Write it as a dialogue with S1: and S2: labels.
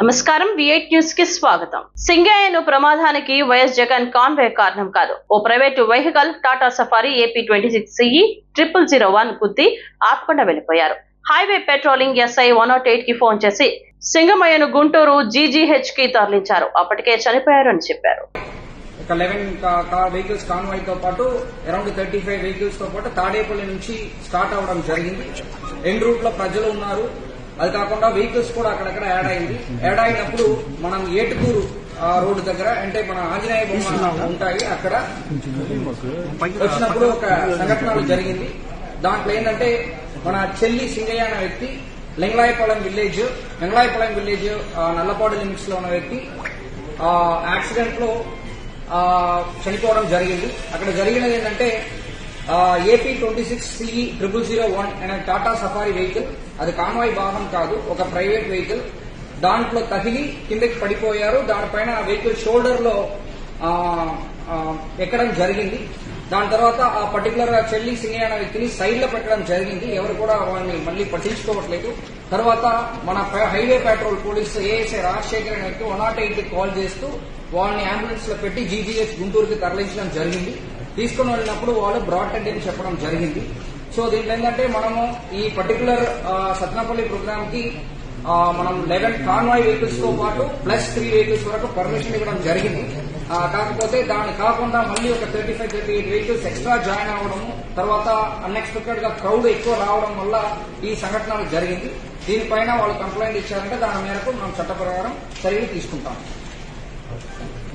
S1: నమస్కారం V8 news కి స్వాగతం. సింగయ్యను ప్రమాదానికి వైఎస్ జగన్ కాన్వే కారణం కాదు. ఓ private vehicle Tata Safari AP 26CE 0001 గుద్ది ఆపకుండా వెళ్లిపోయారు. హైవే పెట్రోలింగ్ SI 108 కి ఫోన్ చేసి సింగమయ్యను గుంటూరు GGH కి తరలించారు. అప్పటికే చనిపోయారు అని చెప్పారు.
S2: 11 వెహికల్స్ కాన్వాయ్ తో పాటు అరౌండ్ 35 వెహికల్స్ తో పాటు తాడేపల్లి నుంచి స్టార్ట్ అవడం జరిగింది. ఎండ్ రూట్ లో ప్రజలు ఉన్నారు. అది కాకుండా వెహికల్స్ కూడా అక్కడక్కడ యాడ్ అయినప్పుడు మనం ఏటుకూరు రోడ్డు దగ్గర అంటే మన ఆంజనేయ బొమ్మ ఉంటాయి అక్కడ వచ్చినప్పుడు ఒక సంఘటన జరిగింది. దాంట్లో ఏంటంటే మన చెల్లి సింగయ్య అనే వ్యక్తి లింగలాయపాలెం విలేజ్ నల్లపాడు లిమిట్స్ లో ఉన్న వ్యక్తి యాక్సిడెంట్ లో చనిపోవడం జరిగింది. అక్కడ జరిగినది ఏంటంటే AP 26CE 0001 అనే టాటా సఫారీ వెహికల్, అది కాన్వాయ్ వాహనం కాదు, ఒక ప్రైవేట్ వెహికల్. దాంట్లో తగిలి కిందకి పడిపోయారు. దానిపైన వెహికల్ షోల్డర్ లో ఎక్కడం జరిగింది. దాని తర్వాత ఆ పర్టికులర్ చెల్లి సింగయ్య అనే వ్యక్తిని సైడ్ లో పెట్టడం జరిగింది. ఎవరు కూడా వాళ్ళని మళ్ళీ పట్టించుకోవట్లేదు. తర్వాత మన highway petrol police ASI Rajasekhar అనే వ్యక్తి 108 కాల్ చేస్తూ వాళ్ళని అంబులెన్స్ లో పెట్టి GGH గుంటూరుకి తరలించడం జరిగింది. తీసుకుని వెళ్ళినప్పుడు వాళ్ళు బ్రాడ్ డెడ్ అని చెప్పడం జరిగింది. సో దీంట్లో ఏంటంటే మనము ఈ పర్టికులర్ సత్నాపల్లి ప్రోగ్రామ్ కి మనం 11 కాన్వాయ్ వెహికల్స్ తో పాటు ప్లస్ 3 వెహికల్స్ వరకు పర్మిషన్ ఇవ్వడం జరిగింది. కాకపోతే దాన్ని కాకుండా మళ్ళీ ఒక 35-38 వెహికల్స్ ఎక్స్ట్రా జాయిన్ అవ్వడము, తర్వాత అన్ఎక్స్పెక్టెడ్ గా క్రౌడ్ ఎక్కువ రావడం వల్ల ఈ సంఘటనలు జరిగింది. దీనిపైన వాళ్ళు కంప్లైంట్ ఇచ్చారంటే దాని మేరకు మనం చట్ట ప్రకారం చర్యలు తీసుకుంటాం.